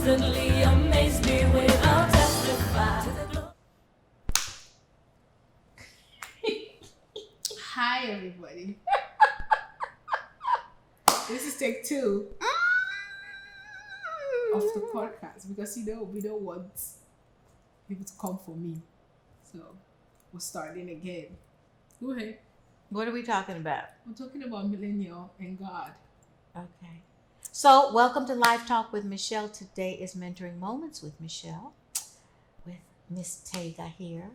constantly amaze me when I'll testify to the glory. Hi, everybody. This is take 2 of the podcast because we don't want people to come for me. So we're starting again. Go ahead. What are we talking about? We're talking about millennial and God. Okay. So, welcome to Life Talk with Michelle. Today is Mentoring Moments with Michelle, with Miss TEGA here.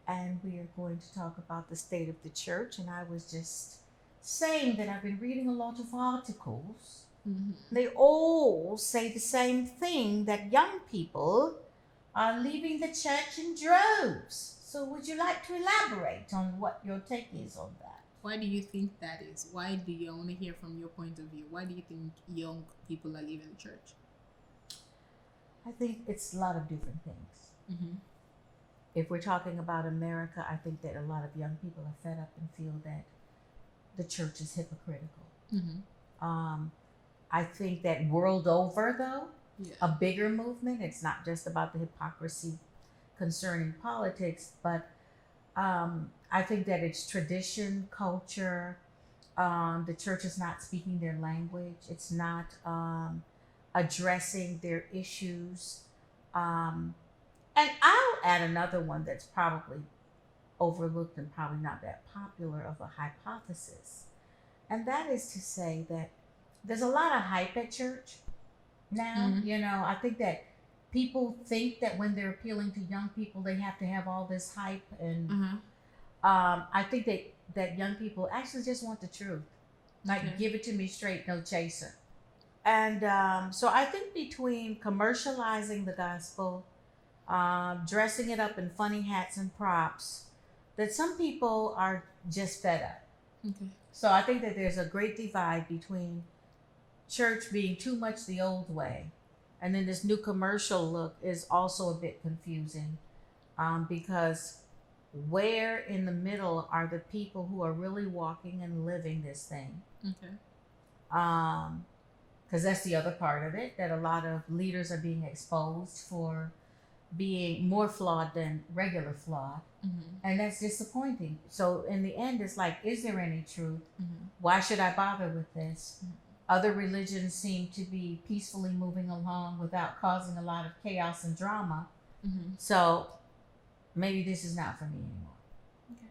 And we are going to talk about the state of the church. And I was just saying that I've been reading a lot of articles. Mm-hmm. They all say the same thing, that young people are leaving the church in droves. So would you like to elaborate on what your take is on that? Why do you think that is? Why do you want to hear from your point of view? Why do you think young people are leaving the church? I think it's a lot of different things. Mm-hmm. If we're talking about America, I think that a lot of young people are fed up and feel that the church is hypocritical. Mm-hmm. I think that world over, though, Yeah. a bigger movement, it's not just about the hypocrisy concerning politics, but I think that it's tradition, culture. The church is not speaking their language. It's not addressing their issues. And I'll add another one that's probably overlooked and probably not that popular of a hypothesis. And that is to say that there's a lot of hype at church now. Mm-hmm. You know, I think that people think that when they're appealing to young people, they have to have all this hype. And Mm-hmm. I think that young people actually just want the truth. Like, Okay. give it to me straight, no chaser. And so I think between commercializing the gospel, dressing it up in funny hats and props, that some people are just fed up. Okay. So I think that there's a great divide between church being too much the old way, and then this new commercial look is also a bit confusing, because where in the middle are the people who are really walking and living this thing? Okay. Because that's the other part of it, that a lot of leaders are being exposed for being more flawed than regular flawed. Mm-hmm. And that's disappointing. So in the end, it's like, is there any truth? Mm-hmm. Why should I bother with this? Mhm. Other religions seem to be peacefully moving along without causing a lot of chaos and drama. Mm-hmm. So maybe this is not for me anymore. Okay.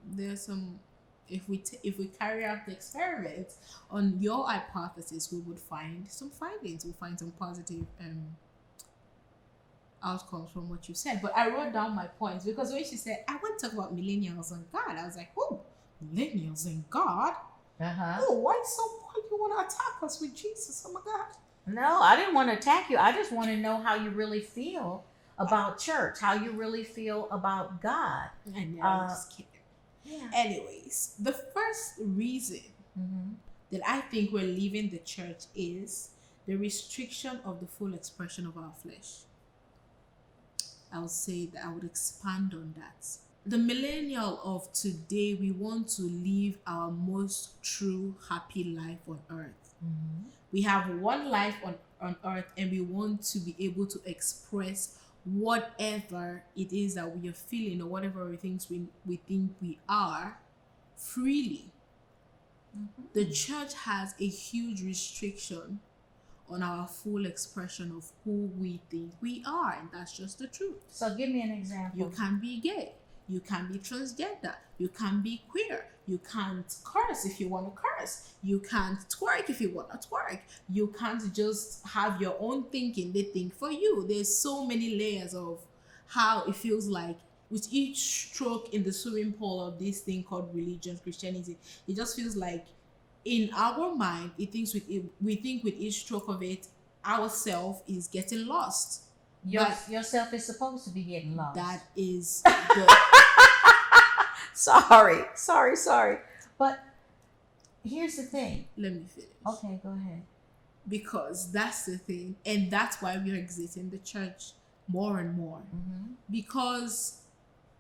There's some. If we carry out the experiment on your hypothesis, we would find some findings. We'll find some positive outcomes from what you said. But I wrote down my points because when she said, I want to talk about millennials and God, I was like, oh, millennials and God? Oh, why you want to attack us with Jesus? Oh my God. No, I didn't want to attack you. I just want to know how you really feel about church, how you really feel about God. I know, I'm just kidding. Yeah. Anyways, the first reason Mm-hmm. that I think we're leaving the church is the restriction of the full expression of our flesh. I would say that I would expand on that. The millennial of today, we want to live our most true, happy life on earth. Mm-hmm. We have one life on earth, and we want to be able to express whatever it is that we are feeling or whatever we think we are freely. Mm-hmm. The church has a huge restriction on our full expression of who we think we are, and that's just the truth. So give me an example. You can be gay, you can be transgender, you can be queer, you can't curse if you want to curse, you can't twerk if you want to twerk, you can't just have your own thinking, they think for you. There's so many layers of how it feels like with each stroke in the swimming pool of this thing called religion, Christianity. It just feels like in our mind, we think with each stroke of it, ourself is getting lost. Yourself is supposed to be getting lost. That is the Sorry. But here's the thing. let me finish. Okay, go ahead. Because that's the thing, and that's why we're exiting the church more and more. Mm-hmm. Because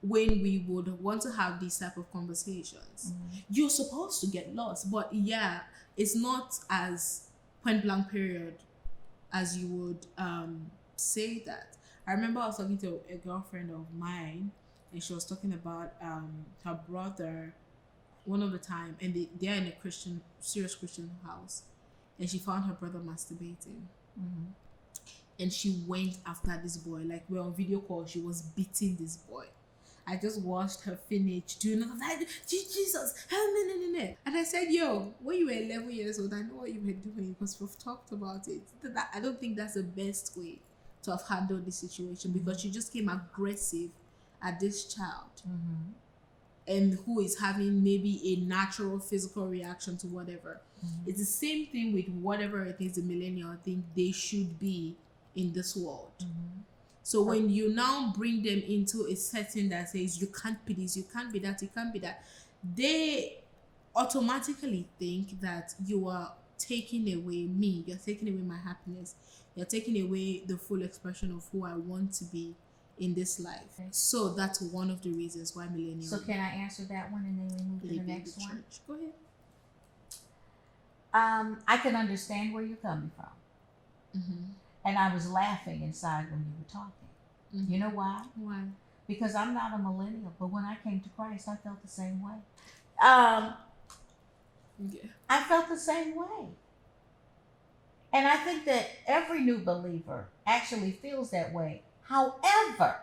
when we would want to have these type of conversations, Mm-hmm. you're supposed to get lost. But yeah, it's not as point blank period, as you would say that. I remember I was talking to a girlfriend of mine, and she was talking about her brother one of the time, and they're in a serious Christian house, and she found her brother masturbating. And she went after this boy. Like, we're on video call, she was beating this boy. I just watched her finish doing like, Jesus, help me. And I said, yo, when you were 11 years old, I know what you were doing because we've talked about it. I don't think that's the best way to have handled this situation, because she just came aggressive at this child. And who is having maybe a natural physical reaction to whatever. It's the same thing with whatever it is the millennial think they should be in this world. So when you now bring them into a setting that says you can't be this, you can't be that, you can't be that, they automatically think that you are taking away me, you're taking away my happiness, you're taking away the full expression of who I want to be in this life. So that's one of the reasons why millennials. So can I answer that one and then we move to the next one? Go ahead. I can understand where you're coming from. And I was laughing inside when you were talking. You know why? Why? Because I'm not a millennial, but when I came to Christ, I felt the same way. I felt the same way. And I think that every new believer actually feels that way. However,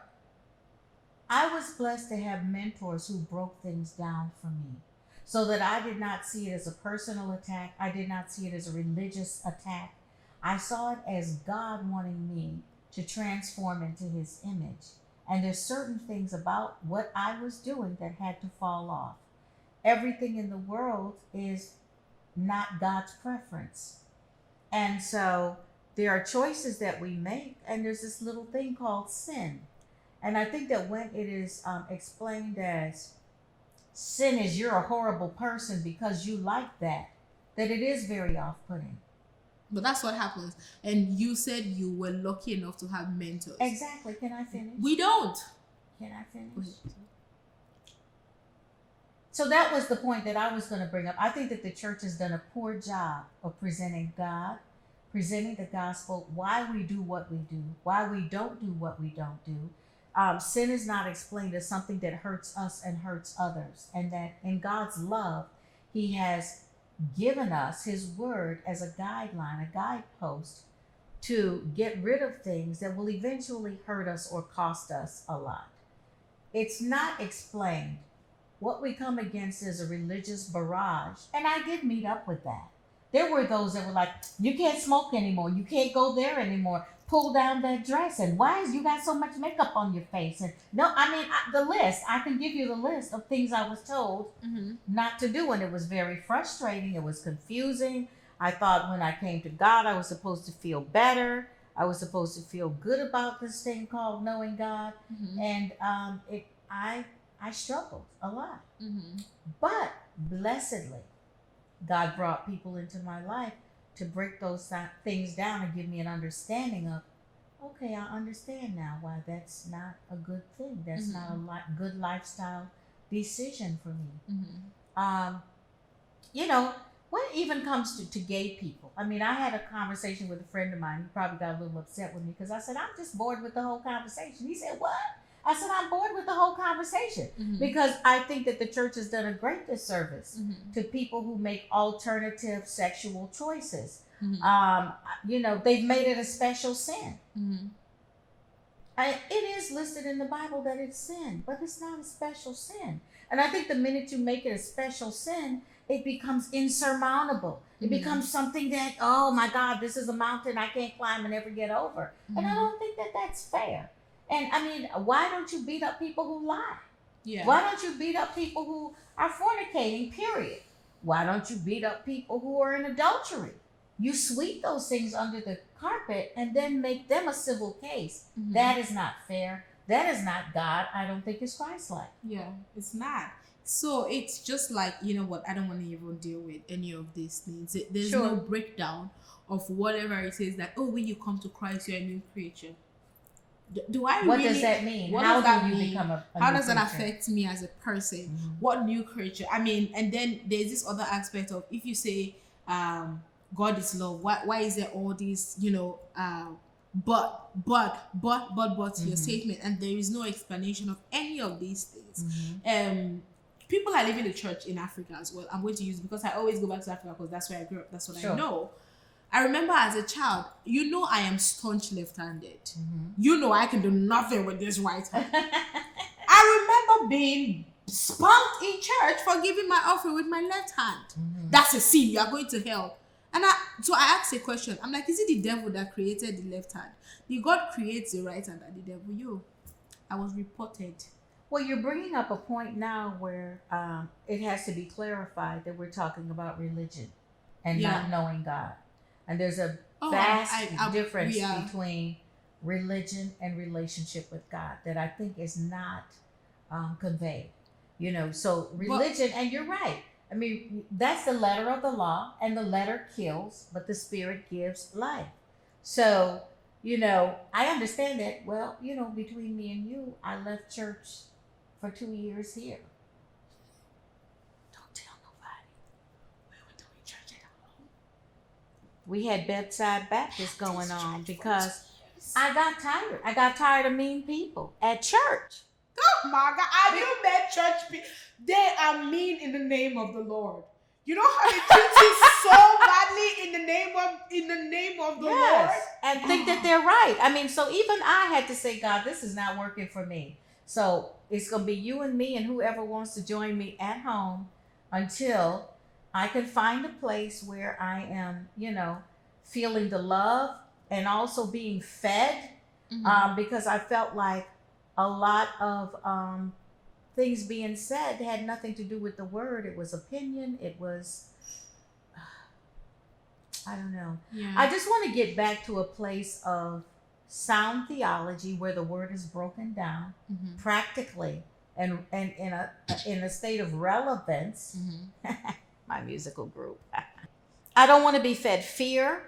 I was blessed to have mentors who broke things down for me so that I did not see it as a personal attack. I did not see it as a religious attack. I saw it as God wanting me to transform into his image. And there's certain things about what I was doing that had to fall off. Everything in the world is not God's preference. And so there are choices that we make, and there's this little thing called sin. And I think that when it is explained as sin is you're a horrible person because you like that it is very off-putting. But that's what happens. And you said you were lucky enough to have mentors. Exactly. Can I finish? We don't. Can I finish? So that was the point that I was going to bring up. I think that the church has done a poor job of presenting God, presenting the gospel, why we do what we do, why we don't do what we don't do. Sin is not explained as something that hurts us and hurts others. And that in God's love, he has given us his word as a guideline, a guidepost to get rid of things that will eventually hurt us or cost us a lot. It's not explained. What we come against is a religious barrage. And I did meet up with that. There were those that were like, you can't smoke anymore. You can't go there anymore. Pull down that dress. And why is you got so much makeup on your face? And no, I mean, the list, I can give you the list of things I was told not to do. And it was very frustrating. It was confusing. I thought when I came to God, I was supposed to feel better. I was supposed to feel good about this thing called knowing God. And I struggled a lot. But blessedly, God brought people into my life to break those things down and give me an understanding of, okay, I understand now why that's not a good thing. That's not a good lifestyle decision for me. You know, when it even comes to gay people, I mean, I had a conversation with a friend of mine. He probably got a little upset with me because I said, I'm just bored with the whole conversation. He said, what? I said, I'm bored with the whole conversation because I think that the church has done a great disservice to people who make alternative sexual choices. You know, they've made it a special sin. It is listed in the Bible that it's sin, but it's not a special sin. And I think the minute you make it a special sin, it becomes insurmountable. It becomes something that, oh my God, this is a mountain I can't climb and never get over. And I don't think that that's fair. And I mean, why don't you beat up people who lie? Why don't you beat up people who are fornicating, period? Why don't you beat up people who are in adultery? You sweep those things under the carpet and then make them a civil case. That is not fair. That is not God. I don't think it's Christ-like. Yeah, it's not. So it's just like, you know what, I don't want to even deal with any of these things. There's no breakdown of whatever it is that, oh, when you come to Christ, you're a new creature. What does that mean? How do you become a how new does that creature? affect me as a person? What new creature? I mean, and then there's this other aspect of if you say God is love. Why is there all these, but to your statement, and there is no explanation of any of these things. People are leaving the church in Africa as well. I'm going to use, because I always go back to Africa because that's where I grew up. That's what I know. I remember as a child, I am staunch left-handed. I can do nothing with this right hand. I remember being spunked in church for giving my offering with my left hand. That's a sin. You are going to hell. And so I asked a question. I'm like, is it the devil that created the left hand? Did God create the right hand and the devil? I was reported. Well, you're bringing up a point now where it has to be clarified that we're talking about religion and not knowing God. And there's a vast difference between religion and relationship with God that I think is not conveyed. So religion, and you're right. I mean, that's the letter of the law, and the letter kills, but the spirit gives life. So, I understand that. Well, between me and you, I left church for 2 years here. Don't tell nobody. We were doing church at home. We had bedside Baptist going on because I got tired. I got tired of mean people at church. Oh my God, have you met church people? They are mean in the name of the Lord. You know how they treat you so badly in the name of the Lord? And think that they're right. I mean, so even I had to say, God, this is not working for me. So it's going to be you and me and whoever wants to join me at home until I can find a place where I am, feeling the love and also being fed, because I felt like a lot of things being said had nothing to do with the word. It was opinion. It was, I don't know. Yeah. I just want to get back to a place of sound theology where the word is broken down practically and in a state of relevance. My musical group. I don't want to be fed fear.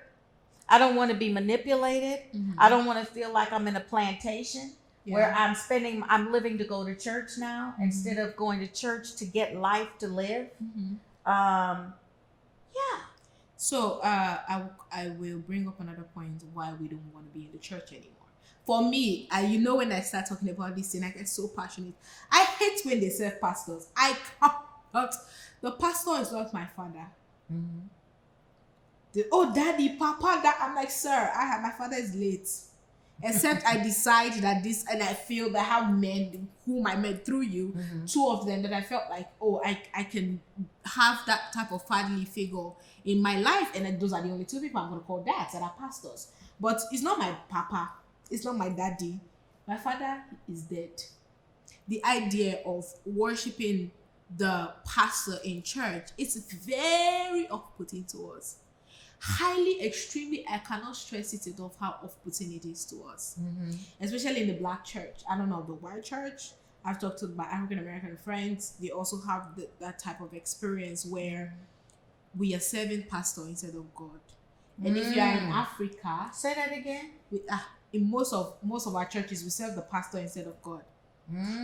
I don't want to be manipulated. I don't want to feel like I'm in a plantation where I'm living to go to church now instead of going to church to get life to live. So I will bring up another point why we don't want to be in the church anymore. For me, when I start talking about this thing, I get so passionate. I hate when they serve pastors. I can't. The pastor is not my father. Daddy, papa, that. I'm like, sir, my father is late. Except I decide that this, and I feel that I have men whom I met through you, two of them that I felt like, I can have that type of fatherly figure in my life. And then those are the only two people I'm going to call dads that are pastors. But it's not my papa. It's not my daddy. My father is dead. The idea of worshiping the pastor in church, it's very off-putting to us. Highly, extremely, I cannot stress it enough how off-putting it is to us. Especially in the black church. I don't know, the white church, I've talked to my African-American friends, they also have that type of experience where we are serving pastor instead of God. And if you are in Africa... Say that again? In most of our churches, we serve the pastor instead of God.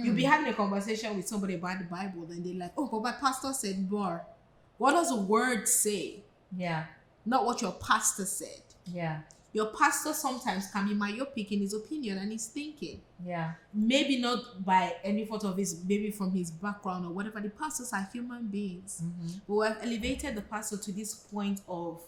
You'll be having a conversation with somebody about the Bible, and they're like, but my pastor said, "Boy, what does the word say?" Yeah. Not what your pastor said. Yeah. Your pastor sometimes can be myopic in his opinion and his thinking. Yeah. Maybe not by any fault of his, maybe from his background or whatever. The pastors are human beings. But we have elevated the pastor to this point of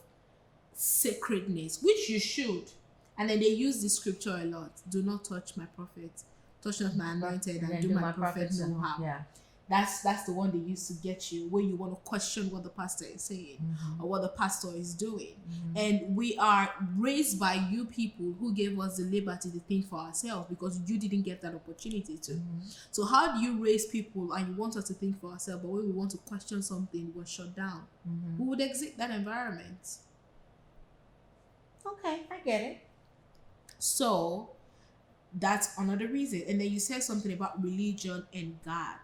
sacredness, which you should. And then they use the scripture a lot. Do not touch my prophet. Touch not my anointed and do my prophet no harm. Yeah. That's the one they used to get you, where you want to question what the pastor is saying or what the pastor is doing. And we are raised by you people who gave us the liberty to think for ourselves, because you didn't get that opportunity to. So how do you raise people and you want us to think for ourselves, but when we want to question something, we're shut down? Who would exit that environment? Okay, I get it. So that's another reason. And then you said something about religion and God.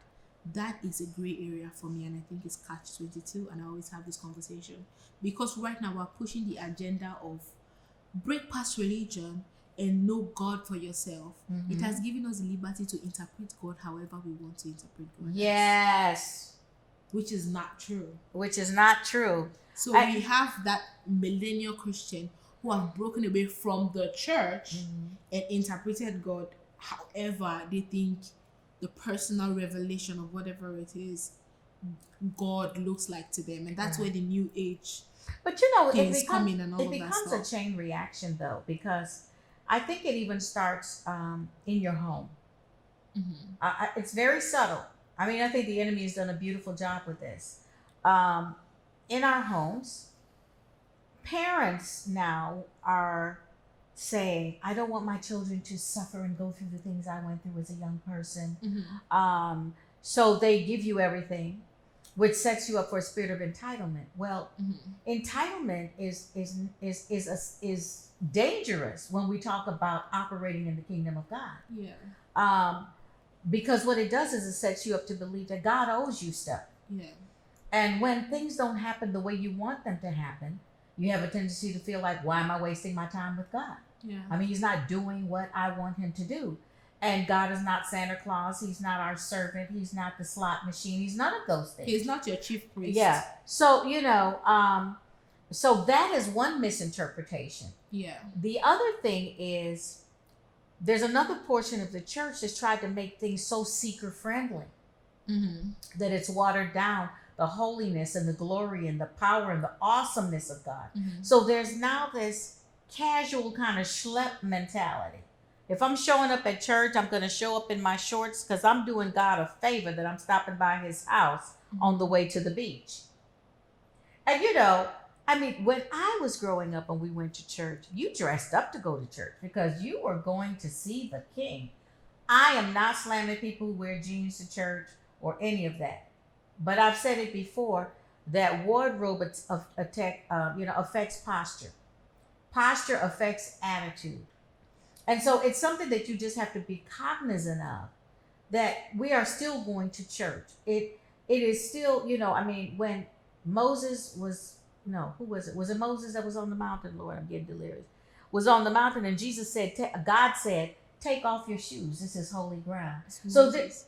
That is a gray area for me, and I think it's catch-22, and I always have this conversation because right now we're pushing the agenda of break past religion and know God for yourself. It has given us the liberty to interpret God however we want to interpret God. Yes. Which is not true. Which is not true. So we have that millennial Christian who have broken away from the church and interpreted God however they think the personal revelation of whatever it is God looks like to them, and that's where the new age But you know, things come in and all it of that becomes stuff. a chain reaction though, because I think it even starts in your home. It's very subtle. I mean, I think the enemy has done a beautiful job with this. In our homes, parents now are saying, I don't want my children to suffer and go through the things I went through as a young person. So they give you everything, which sets you up for a spirit of entitlement. Well, entitlement is dangerous when we talk about operating in the kingdom of God. Yeah. Because what it does is it sets you up to believe that God owes you stuff. Yeah. And when things don't happen the way you want them to happen, you have a tendency to feel like, why am I wasting my time with God? Yeah. I mean, he's not doing what I want him to do. And God is not Santa Claus. He's not our servant. He's not the slot machine. He's none of those things. He's not your chief priest. Yeah. So, you know, so that is one misinterpretation. Yeah. The other thing is there's another portion of the church that's tried to make things so seeker friendly that it's watered down the holiness and the glory and the power and the awesomeness of God. So there's now this casual kind of schlep mentality. If I'm showing up at church, I'm going to show up in my shorts because I'm doing God a favor that I'm stopping by his house on the way to the beach. And you know, I mean, when I was growing up and we went to church, you dressed up to go to church because you were going to see the king. I am not slamming people who wear jeans to church or any of that. But I've said it before that wardrobe affects posture. Posture affects attitude. And so it's something that you just have to be cognizant of, that we are still going to church. It is still, you know, I mean, when Moses was, no, who was it? Was it Moses that was on the mountain? Lord, I'm getting delirious. Was on the mountain and Jesus said, God said, take off your shoes. This is holy ground. So this,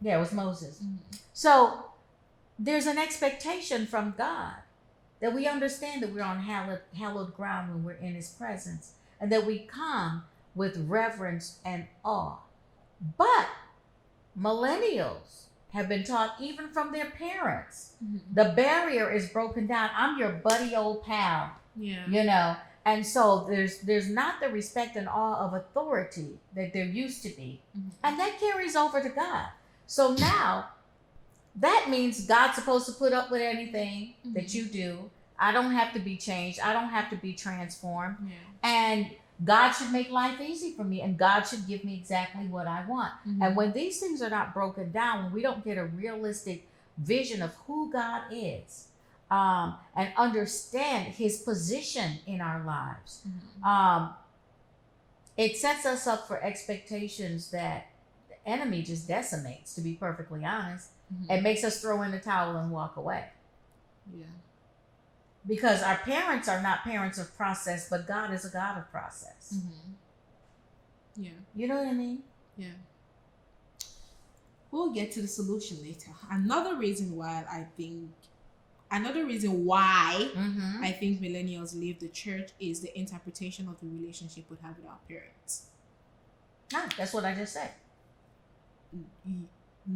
yeah, it was Moses. So there's an expectation from God that we understand that we're on hallowed ground when we're in his presence and that we come with reverence and awe. But millennials have been taught even from their parents. The barrier is broken down. I'm your buddy old pal. Yeah. You know, and so there's not the respect and awe of authority that there used to be. And that carries over to God. So now that means God's supposed to put up with anything that you do. I don't have to be changed. I don't have to be transformed. Yeah. And God should make life easy for me, and God should give me exactly what I want. And when these things are not broken down, when we don't get a realistic vision of who God is, and understand his position in our lives, it sets us up for expectations that the enemy just decimates, to be perfectly honest. It makes us throw in the towel and walk away. Yeah. Because our parents are not parents of process, but God is a God of process. Yeah. You know what I mean? Yeah. We'll get to the solution later. Another reason why I think millennials leave the church is the interpretation of the relationship we have with our parents. Ah, that's what I just said.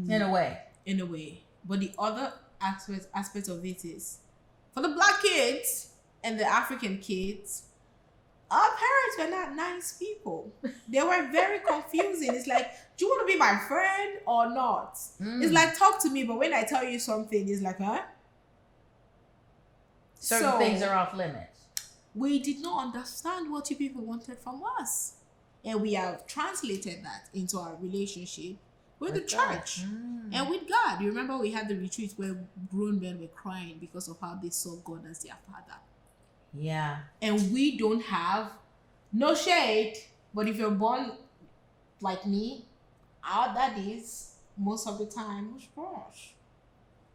In a way. In a way. But the other aspect of it is, for the black kids and the African kids, our parents were not nice people. They were very confusing. It's like, do you want to be my friend or not? It's like, talk to me, but when I tell you something, it's like, huh? Certain things are off limits. We did not understand what you people wanted from us. And we have translated that into our relationship with the church and with God. You remember we had the retreat where grown men were crying because of how they saw God as their father. Yeah. And we don't have, no shade, but if you're born like me, our daddies, most of the time, was trash.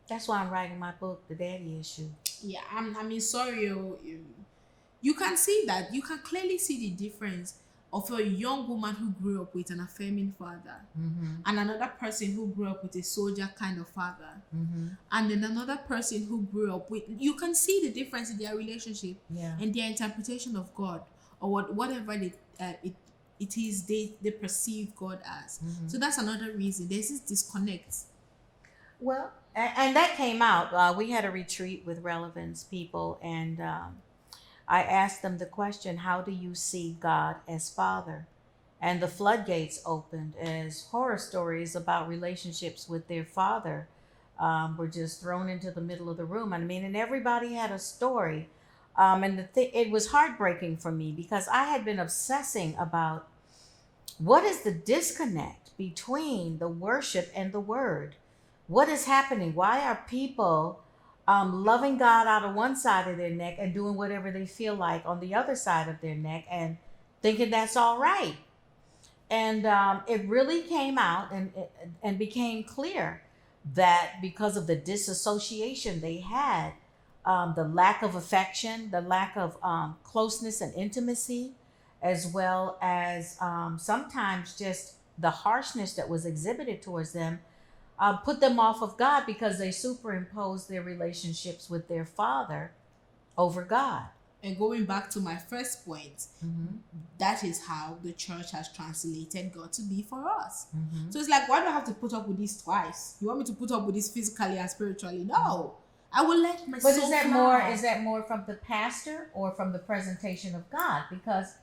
That's why I'm writing my book, The Daddy Issue. Yeah, sorry, you can see that. You can clearly see the difference. of a young woman who grew up with an affirming father, and another person who grew up with a soldier kind of father, and then another person who grew up with, you can see the difference in their relationship and their interpretation of God, or whatever it is they perceive God as. So that's another reason there's this disconnect. Well, and that came out. We had a retreat with Relevance people, and I asked them the question, how do you see God as Father? And the floodgates opened as horror stories about relationships with their father were just thrown into the middle of the room. I mean, and everybody had a story. And it was heartbreaking for me because I had been obsessing about what is the disconnect between the worship and the word. What is happening? Why are people loving God out of one side of their neck and doing whatever they feel like on the other side of their neck and thinking that's all right? And it really came out and became clear that because of the disassociation they had, the lack of affection, the lack of closeness and intimacy, as well as sometimes just the harshness that was exhibited towards them, put them off of God because they superimposed their relationships with their father over God. And going back to my first point, that is how the church has translated God to be for us. So it's like, why do I have to put up with this twice? You want me to put up with this physically and spiritually? No. I will let my soul But is that fly. more? Is that more from the pastor or from the presentation of God? Because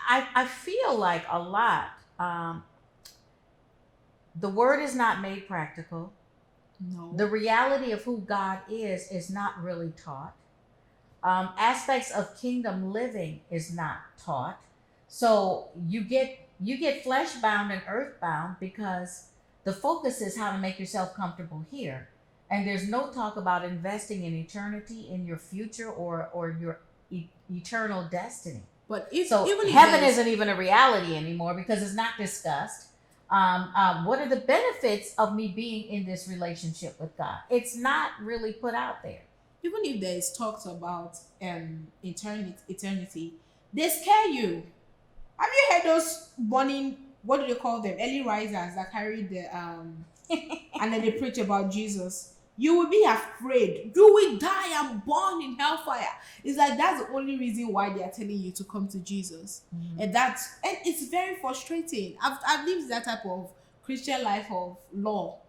I feel like a lot. The word is not made practical. No. The reality of who God is not really taught. Aspects of kingdom living is not taught. So you get flesh bound and earth bound because the focus is how to make yourself comfortable here. And there's no talk about investing in eternity, in your future, or your eternal destiny. But even heaven isn't even a reality anymore because it's not discussed. What are the benefits of me being in this relationship with God? It's not really put out there. Even if there is talks about eternity, they scare you. Have you heard those morning, what do they call them, early risers that carry the and then they preach about Jesus? You will be afraid. You will die and burn in hellfire. It's like that's the only reason why they are telling you to come to Jesus. And it's very frustrating. I've lived that type of Christian life of law,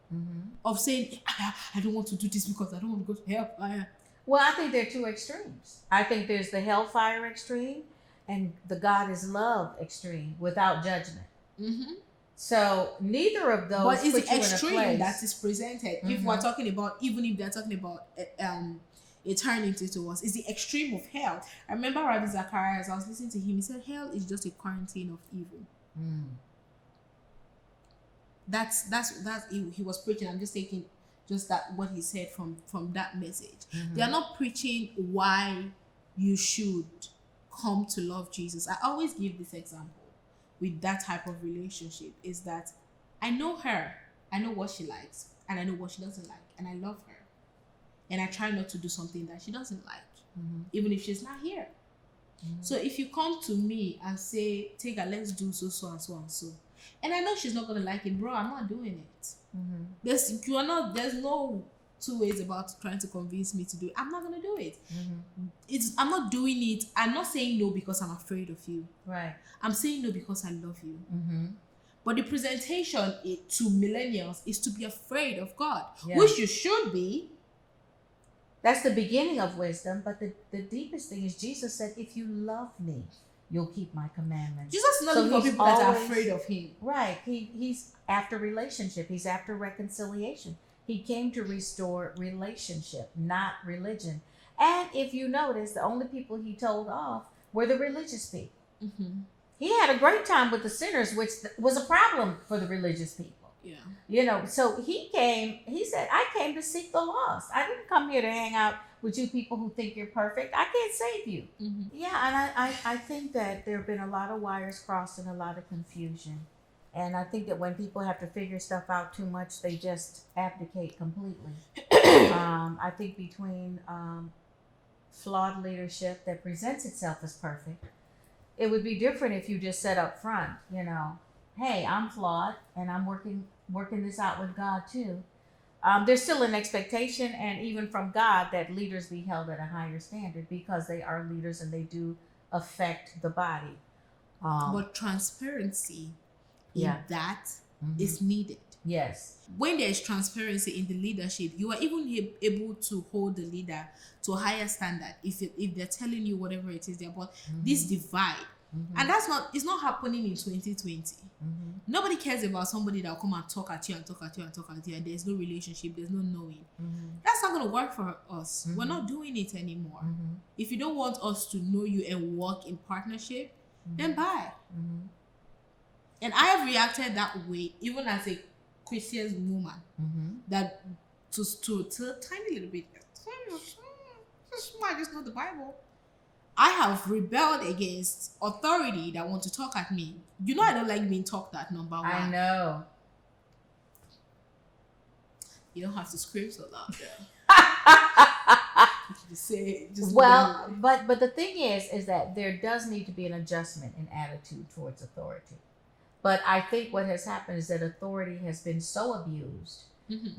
of saying, I don't want to do this because I don't want to go to hellfire. Well, I think there are two extremes. I think there's the hellfire extreme and the God is love extreme without judgment. So neither of those. But it's put the you in a extreme place that is presented. If we're talking about, even if they're talking about eternity to us, it's the extreme of hell. I remember Rabbi Zacharias, I was listening to him, he said hell is just a quarantine of evil. That's he was preaching. I'm just taking just that what he said from that message. They are not preaching why you should come to love Jesus. I always give this example with that type of relationship is that I know her, I know what she likes, and I know what she doesn't like, and I love her, and I try not to do something that she doesn't like, even if she's not here. So if you come to me and say, TEGA, let's do so and so and so, and I know she's not gonna like it, bro, I'm not doing it. There's no two ways about trying to convince me to do it. I'm not gonna do it. I'm not doing it. I'm not saying no because I'm afraid of you. Right. I'm saying no because I love you. But the presentation to millennials is to be afraid of God, which you should be. That's the beginning of wisdom, but the deepest thing is Jesus said, if you love me, you'll keep my commandments. Jesus is not looking for people that are afraid of him. Right. He's after relationship. He's after reconciliation. He came to restore relationship, not religion. And if you notice, the only people he told off were the religious people. He had a great time with the sinners, which was a problem for the religious people. Yeah. You know, so he said, I came to seek the lost. I didn't come here to hang out with you people who think you're perfect. I can't save you. Yeah, and I think that there have been a lot of wires crossed and a lot of confusion. And I think that when people have to figure stuff out too much, they just abdicate completely. I think between flawed leadership that presents itself as perfect, it would be different if you just said up front, you know, hey, I'm flawed and I'm working this out with God too. There's still an expectation, and even from God, that leaders be held at a higher standard because they are leaders and they do affect the body. But transparency in that Mhm. is needed. Yes. When there is transparency in the leadership, you are even able to hold the leader to a higher standard if they're telling you whatever it is they're about. This divide, and it's not happening in 2020. Nobody cares about somebody that will come and talk at you and talk at you and talk at you, and there's no relationship, there's no knowing. That's not going to work for us. We're not doing it anymore. If you don't want us to know you and work in partnership, then bye. And I have reacted that way even as a Christian woman, that to a tiny little bit, I just know the Bible. I have rebelled against authority that want to talk at me. You know I don't like being talked at, number one. I know. You don't have to scream so loud. But the thing is that there does need to be an adjustment in attitude towards authority. But I think what has happened is that authority has been so abused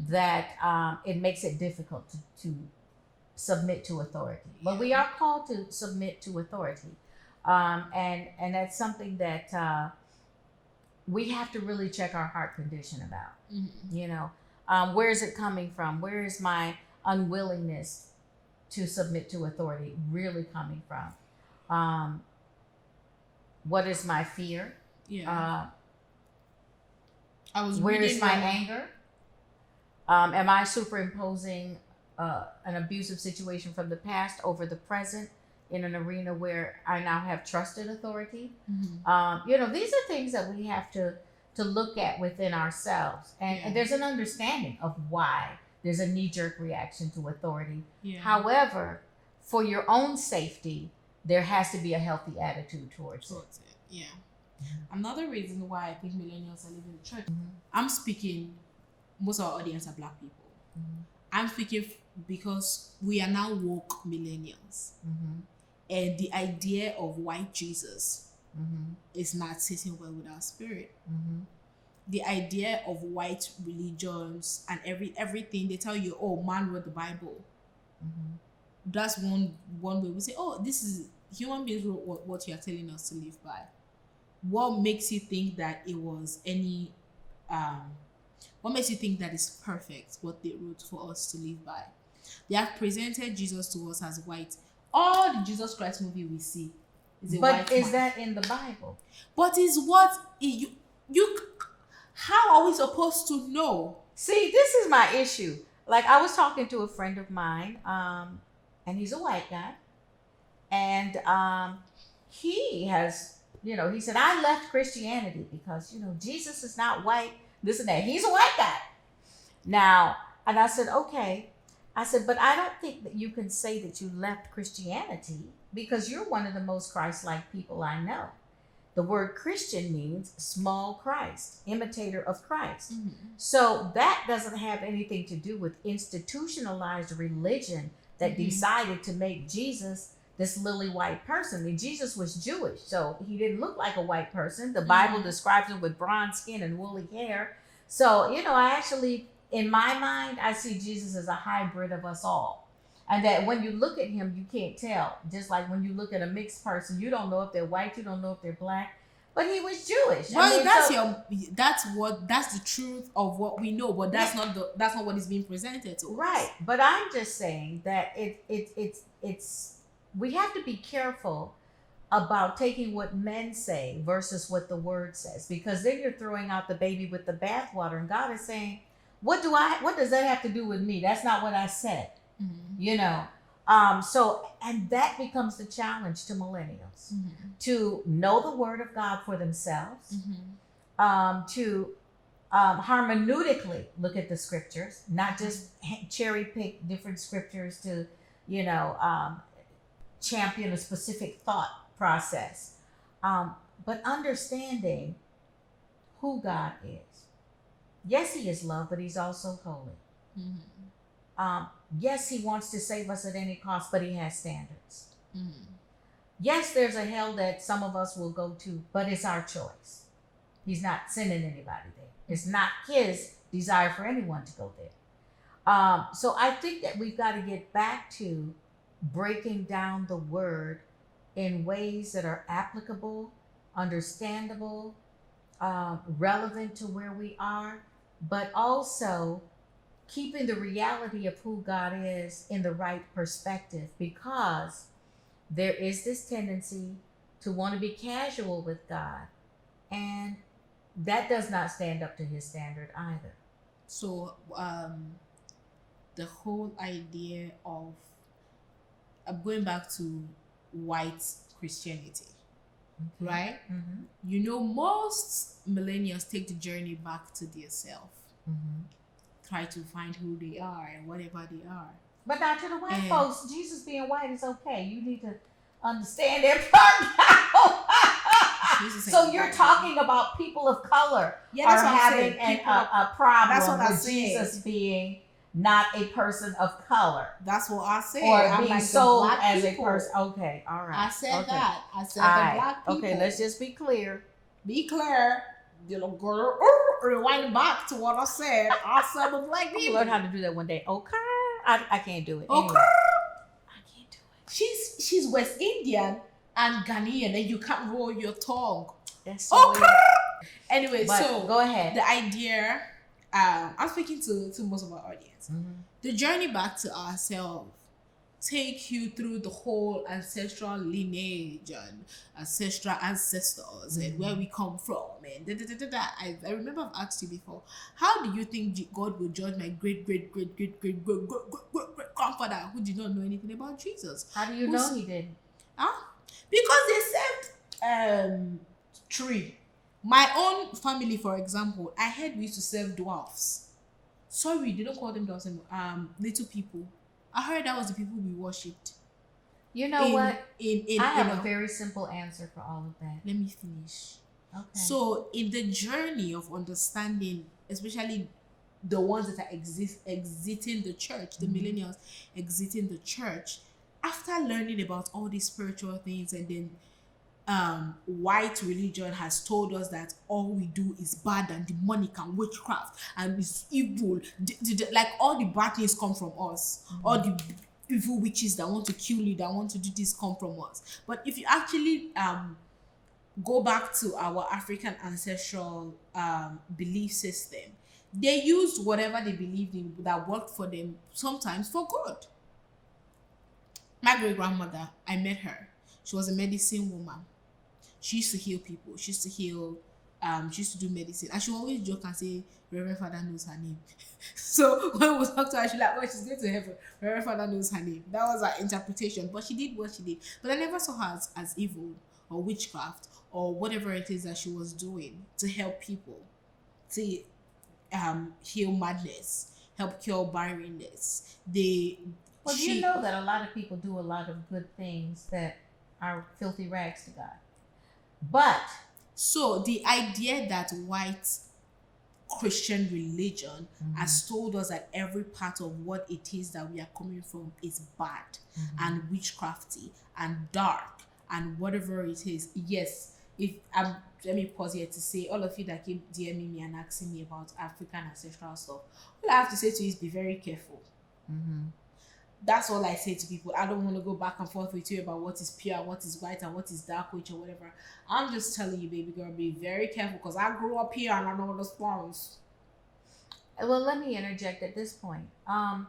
that it makes it difficult to submit to authority. But we are called to submit to authority. And that's something that we have to really check our heart condition about. You know, where is it coming from? Where is my unwillingness to submit to authority really coming from? What is my fear? Where is my anger? Am I superimposing an abusive situation from the past over the present in an arena where I now have trusted authority? You know, these are things that we have to look at within ourselves. And there's an understanding of why there's a knee-jerk reaction to authority. However, for your own safety, there has to be a healthy attitude towards it. Another reason why I think millennials are leaving the church, I'm speaking, most of our audience are Black people. I'm speaking because we are now woke millennials. And the idea of white Jesus is not sitting well with our spirit. The idea of white religions and everything, they tell you, oh, man wrote the Bible. That's one way we say, oh, this is human beings wrote what you're telling us to live by. What makes you think that it was what makes you think that it's perfect, what they wrote for us to live by? They have presented Jesus to us as white. All the Jesus Christ movie we see is a white man. But is that in the Bible? But is what you how are we supposed to know? See, this is my issue. Like, I was talking to a friend of mine, and he's a white guy, and he has, you know, he said, I left Christianity because, you know, Jesus is not white, this and that. He's a white guy. Now, and I said, okay. I said, but I don't think that you can say that you left Christianity because you're one of the most Christ-like people I know. The word Christian means small Christ, imitator of Christ. So that doesn't have anything to do with institutionalized religion that decided to make Jesus this lily white person. And Jesus was Jewish, so he didn't look like a white person. The Bible describes him with bronze skin and woolly hair. So, you know, I actually, in my mind, I see Jesus as a hybrid of us all. And that when you look at him, you can't tell. Just like when you look at a mixed person, you don't know if they're white, you don't know if they're Black. But he was Jewish. Well, that's the truth of what we know, but that's not what is being presented to us. Right. But I'm just saying that it's we have to be careful about taking what men say versus what the word says, because then you're throwing out the baby with the bathwater, and God is saying, what does that have to do with me? That's not what I said. You know, so, and that becomes the challenge to millennials, to know the word of God for themselves, to hermeneutically look at the scriptures, not just cherry pick different scriptures to, you know, champion a specific thought process, but understanding who God is. Yes, he is love, but he's also holy. Yes, he wants to save us at any cost, but he has standards. Yes, there's a hell that some of us will go to, but it's our choice. He's not sending anybody there. It's not his desire for anyone to go there. So I think that we've got to get back to breaking down the word in ways that are applicable, understandable, relevant to where we are, but also keeping the reality of who God is in the right perspective, because there is this tendency to want to be casual with God, and that does not stand up to his standard either. So the whole idea of going back to white Christianity, right? Mm-hmm. You know, most millennials take the journey back to their self, try to find who they are and whatever they are. But now to the white And- folks, Jesus being white is okay. You need to understand that part now. Jesus So ain't you're white. talking about people of color Yeah, that's are what I'm having saying. People- a problem That's what I'm with saying. Jesus being not a person of color That's what I said. or I'm being like the sold black as people. a person. Okay, all right. I said okay. that. I said All the right. black people. Okay, let's just be clear. Be clear. You know, go rewind back to what I said. I said the black You people. learn how to do that one day. Okay, I can't do it. Okay. Anyway, I can't do it. She's West Indian and Ghanaian, and you can't roll your tongue. That's so weird. Anyway, But so go ahead. the idea, I'm speaking to most of our audience. Mhm. The journey back to ourselves take you through the whole ancestral lineage and ancestral ancestors and where we come from and da, da, da, da, da. I remember I've asked you before, how do you think God will judge my great grandfather who did not know anything about Jesus? How do you Who's- know he didn't? Huh? Because they served tree. My own family, for example, I heard we used to serve dwarfs. Sorry, they don't call them dwarfs anymore. Little people. I heard that was the people we worshipped. You know what? In I have in a very simple answer for all of that. let me finish. Okay. So in the journey of understanding, especially the ones that are exiting the church, the millennials exiting the church, after learning about all these spiritual things, and then white religion has told us that all we do is bad and demonic and witchcraft and it's evil, like all the bad things come from us, all the evil witches that want to kill you, that want to do this, come from us. But if you actually go back to our African ancestral belief system, they used whatever they believed in that worked for them, sometimes for good. My great grandmother, I met her. She was a medicine woman. She used to heal people. She used to heal, she used to do medicine. And she would always joke and say, Reverend Father knows her name. So when we talk to her, she's like, oh, she's going to heaven. Reverend Father knows her name. That was her interpretation. But she did what she did. But I never saw her as evil or witchcraft or whatever it is that she was doing to help people, to heal madness, help cure barrenness. Well, you know that a lot of people do a lot of good things that are filthy rags to God. But So the idea that white Christian religion has told us that every part of what it is that we are coming from is bad and witchcrafty and dark and whatever it is. Yes, if let me pause here to say, all of you that keep DMing me and asking me about African ancestral stuff, all I have to say to you is be very careful. That's all I say to people. I don't want to go back and forth with you about what is pure, what is white, and what is dark witch or whatever. I'm just telling you, baby girl, be very careful, because I grew up here and I know the spawns. well, let me interject at this point. I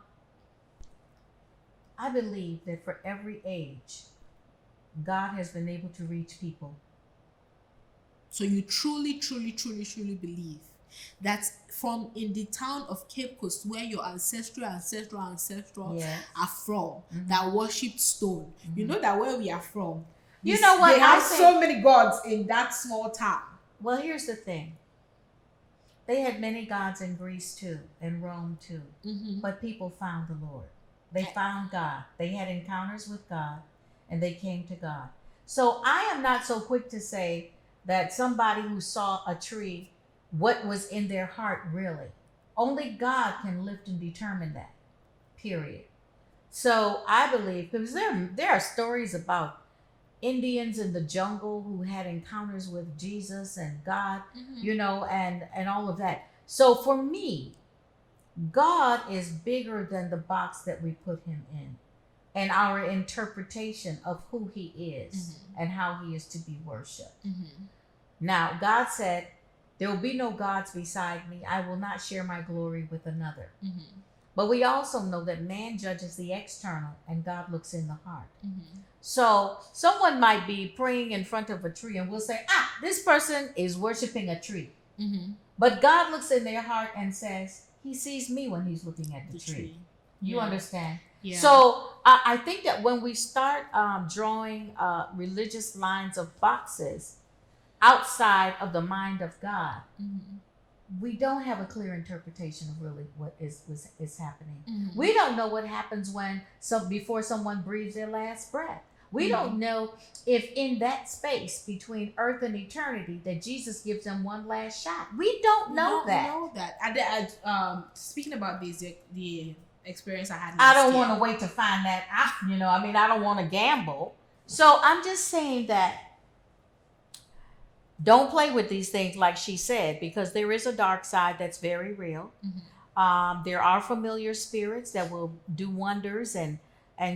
believe that for every age, God has been able to reach people. So you truly believe that from in the town of Cape Coast, where your ancestral Yes. are from, that worshipped stone, you know that where we are from, You know what? they have I think- so many gods in that small town. Well, here's the thing. They had many gods in Greece too, in Rome too. But people found the Lord. They found God. They had encounters with God, and they came to God. So I am not so quick to say that somebody who saw a tree, what was in their heart really. Only God can lift and determine that, period. So I believe, because there are stories about Indians in the jungle who had encounters with Jesus and God, you know, and all of that. So for me, God is bigger than the box that we put him in, and our interpretation of who he is and how he is to be worshiped. Now, God said, there will be no gods beside me. I will not share my glory with another. But we also know that man judges the external and God looks in the heart. So someone might be praying in front of a tree and we'll say, this person is worshiping a tree. But God looks in their heart and says, he sees me when he's looking at the tree. You understand? Yeah. So I think that when we start drawing religious lines of boxes outside of the mind of God, we don't have a clear interpretation of really what is happening. We don't know what happens when before someone breathes their last breath. We don't know if in that space between earth and eternity that Jesus gives them one last shot. We don't know that. I speaking about the experience I had. I don't want to wait to find that out. You know, I mean, I don't want to gamble. So I'm just saying that don't play with these things, like she said, because there is a dark side that's very real. There are familiar spirits that will do wonders and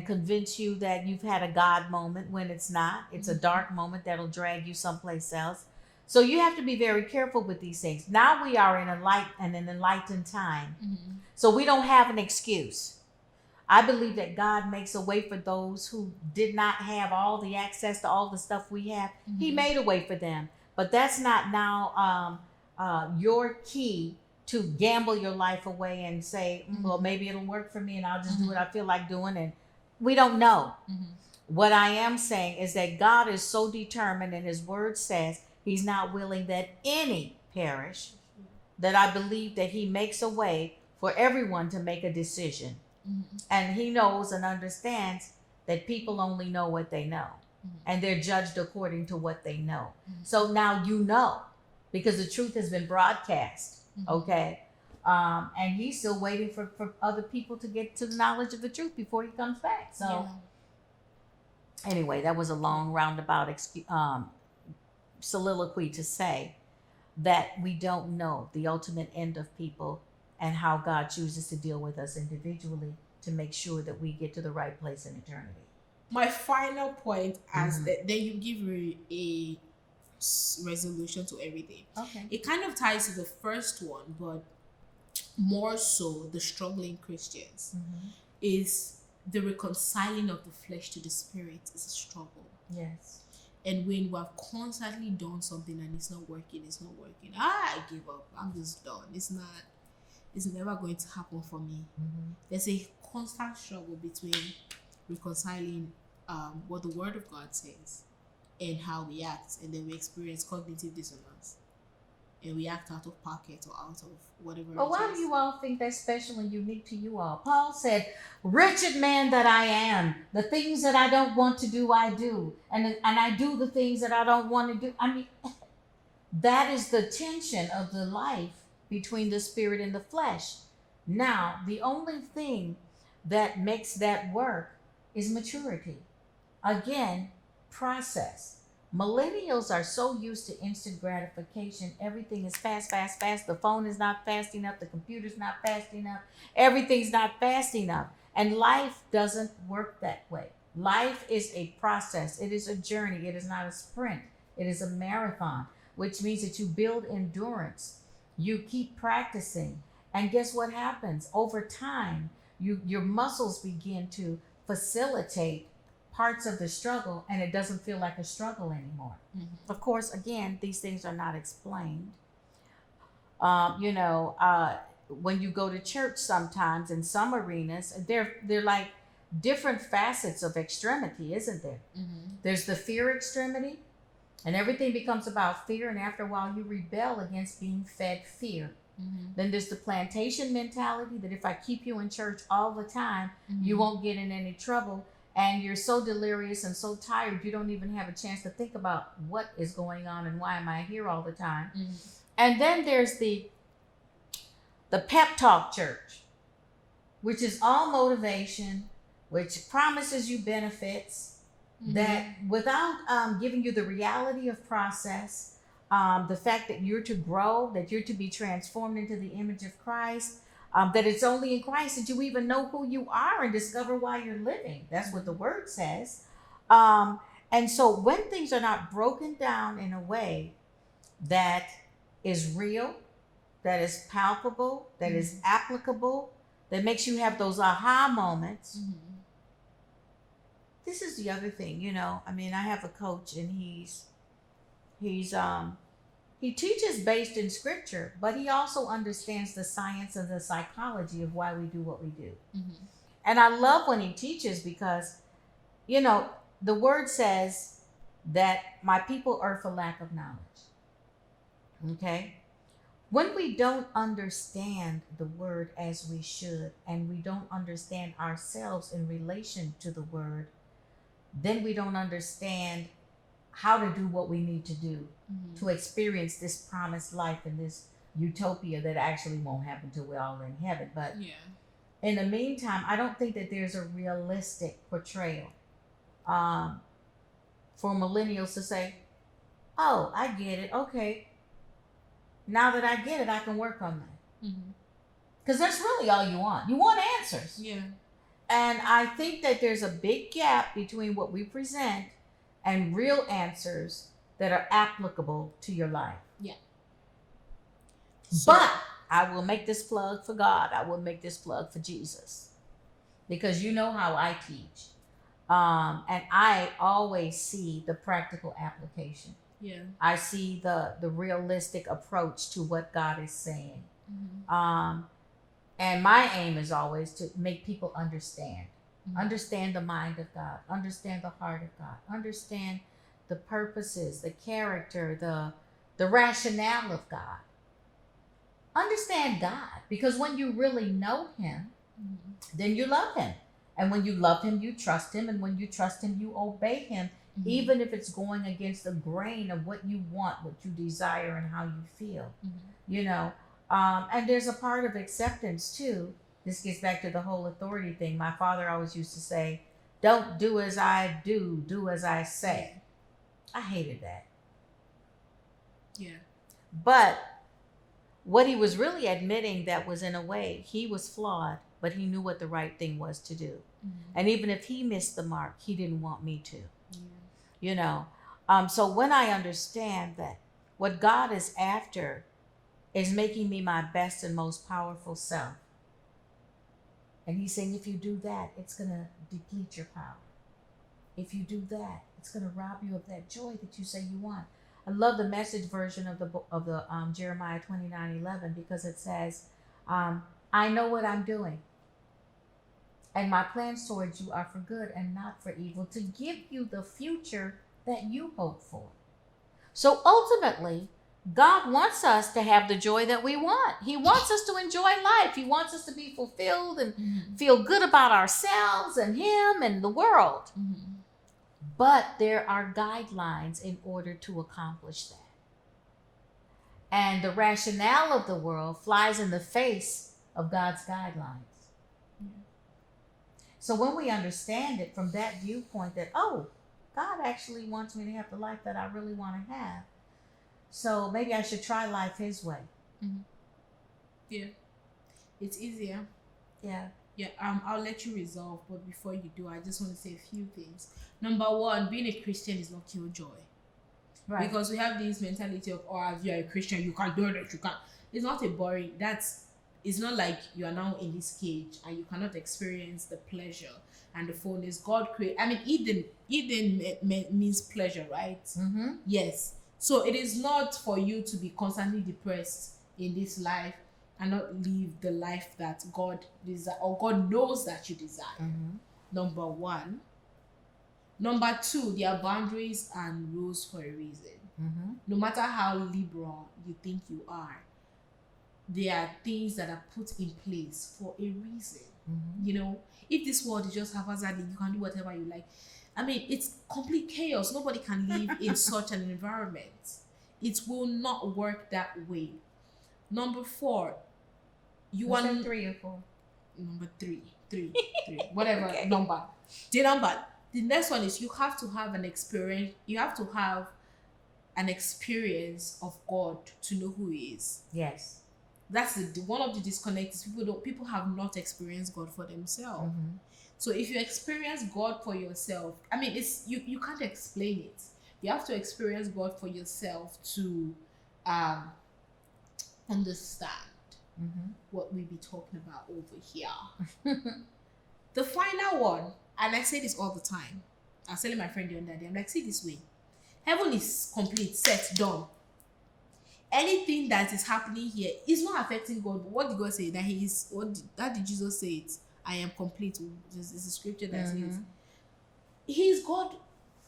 convince you that you've had a God moment when it's not. It's a dark moment that'll drag you someplace else. So you have to be very careful with these things. Now we are in an enlightened time. So we don't have an excuse. I believe that God makes a way for those who did not have all the access to all the stuff we have. He made a way for them. But that's not now your key to gamble your life away and say, well, maybe it'll work for me and I'll just do what I feel like doing. And we don't know. What I am saying is that God is so determined, and his word says he's not willing that any perish, that I believe that he makes a way for everyone to make a decision. And he knows and understands that people only know what they know. And they're judged according to what they know. So now you know, because the truth has been broadcast, okay? And he's still waiting for other people to get to the knowledge of the truth before he comes back. So anyway, that was a long roundabout soliloquy to say that we don't know the ultimate end of people and how God chooses to deal with us individually to make sure that we get to the right place in eternity. My final point, then you give a resolution to everything. Okay. It kind of ties to the first one, but more so the struggling Christians is the reconciling of the flesh to the spirit is a struggle. Yes. And when we have constantly done something and it's not working, I give up. I'm just done. It's never going to happen for me. There's a constant struggle between reconciling what the word of God says and how we act, and then we experience cognitive dissonance and we act out of pocket or out of whatever. But why do you all think that's special and unique to you all? Paul said, wretched man that I am, the things that I don't want to do, I do. And I do the things that I don't want to do. I mean, that is the tension of the life between the spirit and the flesh. Now, the only thing that makes that work is maturity. Again, process. Millennials are so used to instant gratification. Everything is fast. The phone is not fast enough. The computer's not fast enough. Everything's not fast enough. And life doesn't work that way. Life is a process. It is a journey. It is not a sprint. It is a marathon, which means that you build endurance. You keep practicing. And guess what happens? Over time, your muscles begin to facilitate parts of the struggle, and it doesn't feel like a struggle anymore. Of course, again, these things are not explained. When you go to church sometimes in some arenas, they're like different facets of extremity, isn't there? There's the fear extremity, and everything becomes about fear, and after a while you rebel against being fed fear. Then there's the plantation mentality that if I keep you in church all the time, you won't get in any trouble. And you're so delirious and so tired, you don't even have a chance to think about what is going on and why am I here all the time. And then there's the pep talk church, which is all motivation, which promises you benefits, that without giving you the reality of process, the fact that you're to grow, that you're to be transformed into the image of Christ, that it's only in Christ that you even know who you are and discover why you're living. That's what the word says. And so when things are not broken down in a way that is real, that is palpable, that is applicable, that makes you have those aha moments. This is the other thing, you know. I mean, I have a coach, and he teaches based in scripture, but he also understands the science and the psychology of why we do what we do. And I love when he teaches because, you know, the word says that my people are for lack of knowledge. Okay? When we don't understand the word as we should, and we don't understand ourselves in relation to the word, then we don't understand how to do what we need to do to experience this promised life and this utopia that actually won't happen till we're all in heaven. But in the meantime, I don't think that there's a realistic portrayal for millennials to say, oh, I get it. Okay. Now that I get it, I can work on that. Because that's really all you want. You want answers. Yeah. And I think that there's a big gap between what we present and real answers that are applicable to your life. Yeah. But I will make this plug for God. I will make this plug for Jesus. Because you know how I teach. And I always see the practical application. Yeah. I see the realistic approach to what God is saying. And my aim is always to make people understand. Understand the mind of God. Understand the heart of God. Understand the purposes, the character, the rationale of God. Understand God. Because when you really know him, then you love him. And when you love him, you trust him. And when you trust him, you obey him. Even if it's going against the grain of what you want, what you desire, and how you feel. You know, and there's a part of acceptance too. This gets back to the whole authority thing. My father always used to say, don't do as I do, do as I say. I hated that. Yeah. But what he was really admitting that was, in a way, he was flawed, but he knew what the right thing was to do. And even if he missed the mark, he didn't want me to. You know, so when I understand that what God is after is making me my best and most powerful self, and he's saying, if you do that, it's going to deplete your power. If you do that, it's going to rob you of that joy that you say you want. I love the Message version of the Jeremiah 29:11, because it says, I know what I'm doing, and my plans towards you are for good and not for evil, to give you the future that you hope for. So ultimately, God wants us to have the joy that we want. He wants us to enjoy life. He wants us to be fulfilled and feel good about ourselves and him and the world. But there are guidelines in order to accomplish that. And the rationale of the world flies in the face of God's guidelines. So when we understand it from that viewpoint, that, oh, God actually wants me to have the life that I really want to have, so maybe I should try life his way. Yeah. It's easier. Yeah. Yeah, I'll let you resolve, but before you do, I just want to say a few things. Number one, being a Christian is not killjoy. Right. Because we have this mentality of, oh, if you're a Christian, you can't do it, you can't. It's not a boring, it's not like you are now in this cage and you cannot experience the pleasure and the fullness God created. I mean, Eden means pleasure, right? Yes. So it is not for you to be constantly depressed in this life and not live the life that God desire, or God knows that you desire. Number one. Number two, there are boundaries and rules for a reason. No matter how liberal you think you are, there are things that are put in place for a reason. You know, if this world is just haphazardly, you can do whatever you like. I mean, it's complete chaos. Nobody can live in such an environment. It will not work that way. Number four, you want 3 or 4. Number three, whatever. Okay. Number. The number. The next one is you have to have an experience. You have to have an experience of God to know who He is. Yes. That's one of the disconnects. People have not experienced God for themselves. Mm-hmm. So if you experience God for yourself, I mean, it's you can't explain it. You have to experience God for yourself to understand what we be talking about over here. The final one, and I say this all the time. I was telling my friend the other day, I'm like, see this way. Heaven is complete, set, done. Anything that is happening here is not affecting God. But what did God say? That He is, how did Jesus say it? I am complete. This is a scripture that says He is God.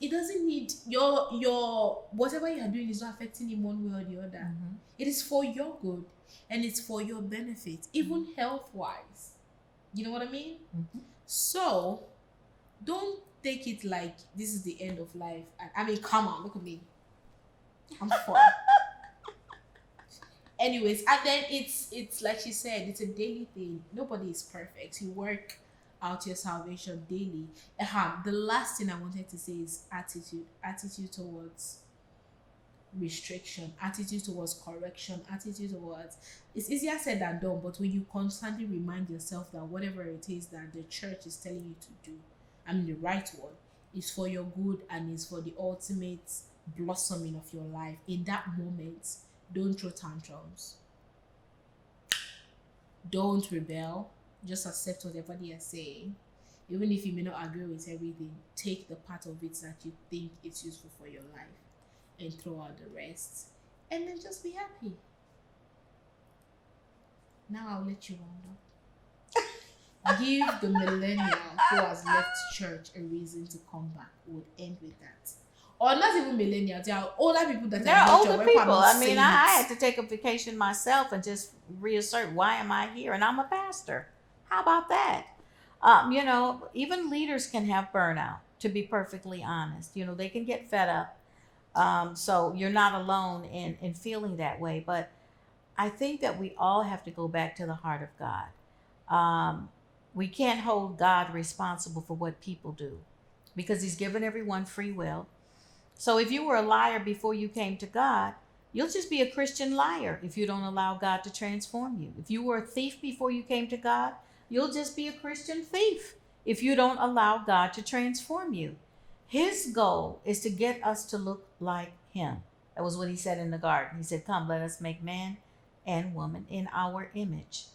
It doesn't need your whatever you are doing is not affecting Him one way or the other. It is for your good and it's for your benefit, even health-wise. You know what I mean? So don't take it like this is the end of life. I mean, come on, look at me. I'm fine. Anyways, and then it's like she said, it's a daily thing. Nobody is perfect. You work out your salvation daily. The last thing I wanted to say is attitude towards restriction, attitude towards correction, attitude towards, it's easier said than done, but when you constantly remind yourself that whatever it is that the church is telling you to do, I mean the right one, is for your good and is for the ultimate blossoming of your life. In that moment, don't throw tantrums. Don't rebel. Just accept whatever they are saying. Even if you may not agree with everything, take the part of it that you think is useful for your life and throw out the rest. And then just be happy. Now I'll let you round up. Give the millennial who has left church a reason to come back. We'll end with that. Or not even millennials, there are older people that there are older people. I mean, I had to take a vacation myself and just reassert, why am I here? And I'm a pastor. How about that? Even leaders can have burnout, to be perfectly honest. They can get fed up. So you're not alone in feeling that way. But I think that we all have to go back to the heart of God. We can't hold God responsible for what people do because He's given everyone free will. So if you were a liar before you came to God, you'll just be a Christian liar if you don't allow God to transform you. If you were a thief before you came to God, you'll just be a Christian thief if you don't allow God to transform you. His goal is to get us to look like Him. That was what He said in the garden. He said, come, let us make man and woman in our image.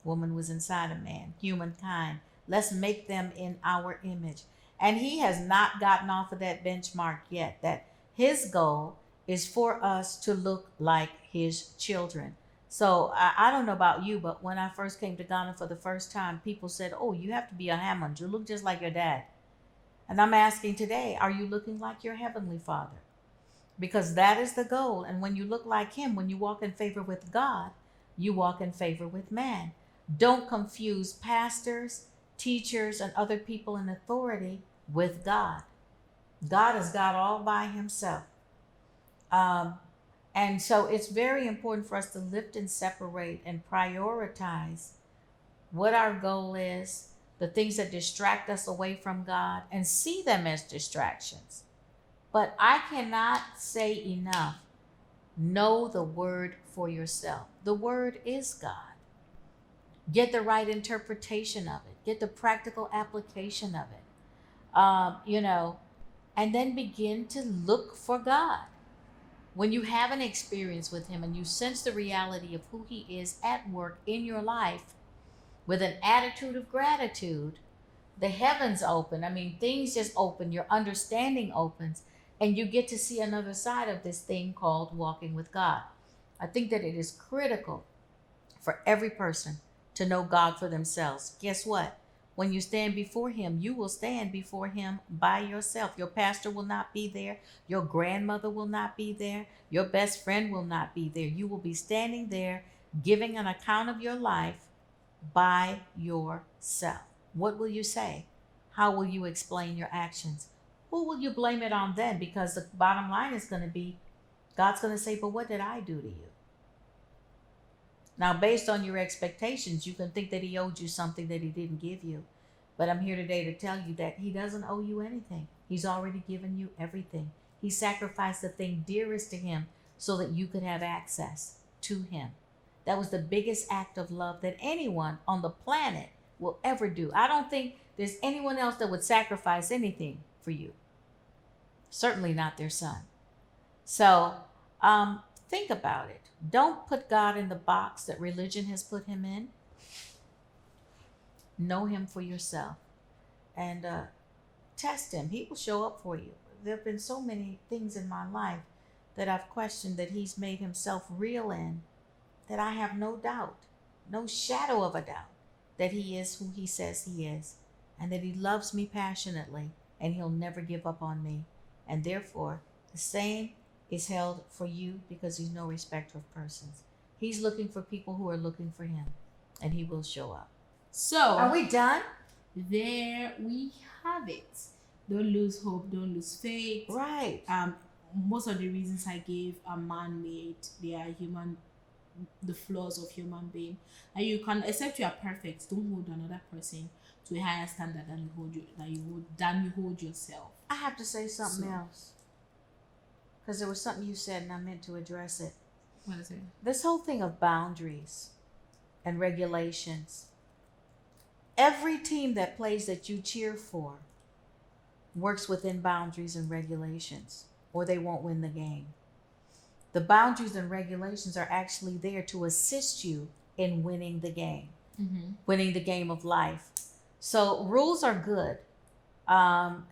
Woman was inside of man, humankind. Let's make them in our image. And He has not gotten off of that benchmark yet, that His goal is for us to look like His children. So I don't know about you, but when I first came to Ghana for the first time, people said, oh, you have to be a Hammond. You look just like your dad. And I'm asking today, are you looking like your Heavenly Father? Because that is the goal. And when you look like Him, when you walk in favor with God, you walk in favor with man. Don't confuse pastors, teachers, and other people in authority with God. God is God all by Himself. And so it's very important for us to lift and separate and prioritize what our goal is, the things that distract us away from God, and see them as distractions. But I cannot say enough. Know the Word for yourself. The Word is God. Get the right interpretation of it. Get the practical application of it. And then begin to look for God. When you have an experience with Him and you sense the reality of who He is at work in your life with an attitude of gratitude, the heavens open. I mean, things just open. Your understanding opens and you get to see another side of this thing called walking with God. I think that it is critical for every person to know God for themselves. Guess what? When you stand before Him, you will stand before Him by yourself. Your pastor will not be there. Your grandmother will not be there. Your best friend will not be there. You will be standing there giving an account of your life by yourself. What will you say? How will you explain your actions? Who will you blame it on then? Because the bottom line is going to be, God's going to say, but what did I do to you? Now, based on your expectations, you can think that He owed you something that He didn't give you. But I'm here today to tell you that he doesn't owe you anything. He's already given you everything. He sacrificed the thing dearest to him so that you could have access to him. That was the biggest act of love that anyone on the planet will ever do. I don't think there's anyone else that would sacrifice anything for you. Certainly not their son. So think about it. Don't put God in the box that religion has put him in. Know him for yourself and test him. He will show up for you. There have been so many things in my life that I've questioned that he's made himself real in, that I have no doubt, no shadow of a doubt, that he is who he says he is, and that he loves me passionately, and he'll never give up on me. And therefore, the same is held for you, because he's no respecter of persons. He's looking for people who are looking for him, and he will show up. So, Are we done? there we have it. Don't lose hope, don't lose faith. Right. Most of the reasons I gave are man-made. They are human, the flaws of human being. And you can, except you are perfect, don't hold another person to a higher standard than you hold yourself. I have to say something else, because there was something you said and I meant to address it. What is it? This whole thing of boundaries and regulations. Every team that plays that you cheer for works within boundaries and regulations, or they won't win the game. The boundaries and regulations are actually there to assist you in winning the game, winning the game of life. So rules are good. There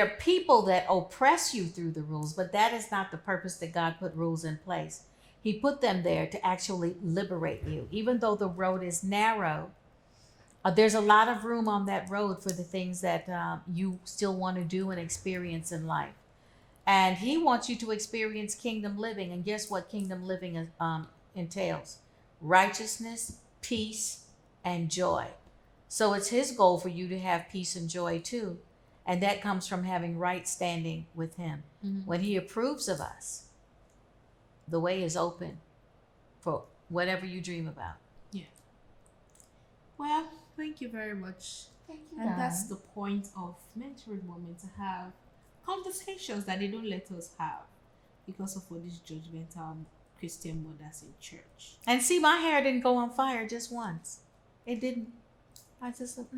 are people that oppress you through the rules, but that is not the purpose that God put rules in place. He put them there to actually liberate you. Even though the road is narrow, there's a lot of room on that road for the things that you still want to do and experience in life. And he wants you to experience kingdom living. And guess what kingdom living entails? Righteousness, peace, and joy. So it's his goal for you to have peace and joy too. And that comes from having right standing with him. When he approves of us, the way is open for whatever you dream about. Yeah. Well, thank you very much. Thank you, And that's the point of mentoring women, to have conversations that they don't let us have because of all these judgmental Christian mothers in church. And see, my hair didn't go on fire just once. It didn't. I just thought,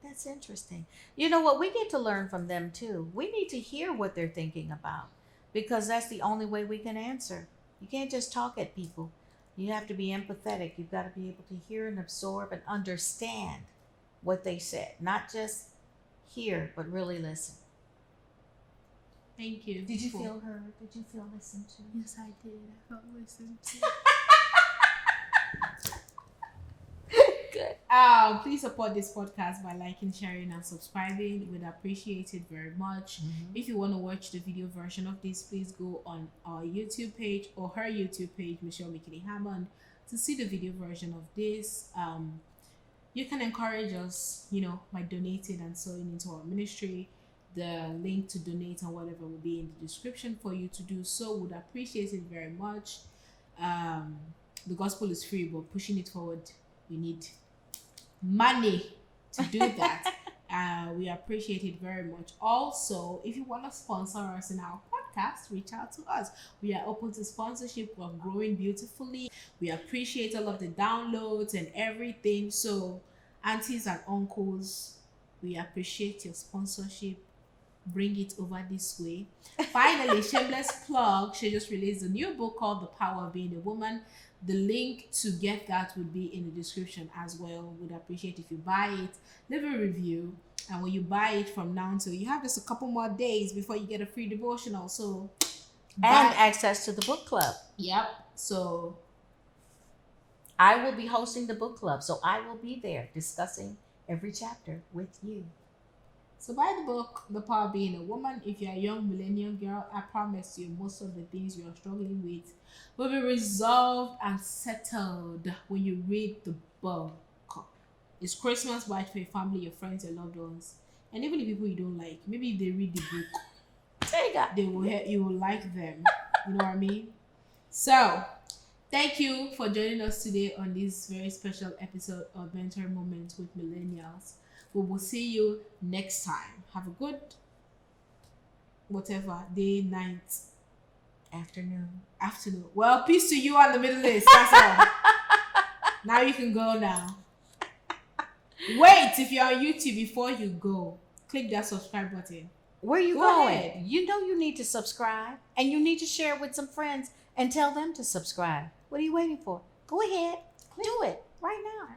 that's interesting. You know what? We get to learn from them too. We need to hear what they're thinking about, because that's the only way we can answer. You can't just talk at people. You have to be empathetic. You've got to be able to hear and absorb and understand what they said. Not just hear, but really listen. Thank you. Did you feel heard? Did you feel listened to? Yes, I did. I felt listened to. Good. Please support this podcast by liking, sharing, and subscribing. We'd appreciate it very much. If you want to watch the video version of this, please go on our YouTube page or her YouTube page, Michelle McKinney Hammond, to see the video version of this. You can encourage us, by donating and sewing into our ministry. The link to donate and whatever will be in the description for you to do so. Would appreciate it very much. The gospel is free, but pushing it forward, we need money to do that. We appreciate it very much. Also, if you want to sponsor us in our podcast, reach out to us. We are open to sponsorship. We're growing beautifully. We appreciate all of the downloads and everything. So, aunties and uncles, we appreciate your sponsorship. Bring it over this way. Finally, shameless plug. She just released a new book called The Power of Being a Woman. The link to get that would be in the description as well. Would appreciate if you buy it, leave a review, and when you buy it from now until you have just a couple more days before you get a free devotional. So And access to the book club. Yep. So I will be hosting the book club, so I will be there discussing every chapter with you. So buy the book, The Power of Being a Woman. If you're a young millennial girl, I promise you most of the things you're struggling with will be resolved and settled when you read the book. It's Christmas, buy it for your family, your friends, your loved ones, and even the people you don't like. Maybe if they read the book, TEGA. you will like them. You know what I mean? So Thank you for joining us today on this very special episode of Mentor Moments with Millennials. We will see you next time. Have a good whatever day, night, Afternoon. Well, peace to you and the Middle East. That's all. Now you can go now. Wait, if you're on YouTube, before you go, click that subscribe button. Where you Go going? ahead. You know you need to subscribe, and you need to share it with some friends and tell them to subscribe. What are you waiting for? Go ahead. Do it right now.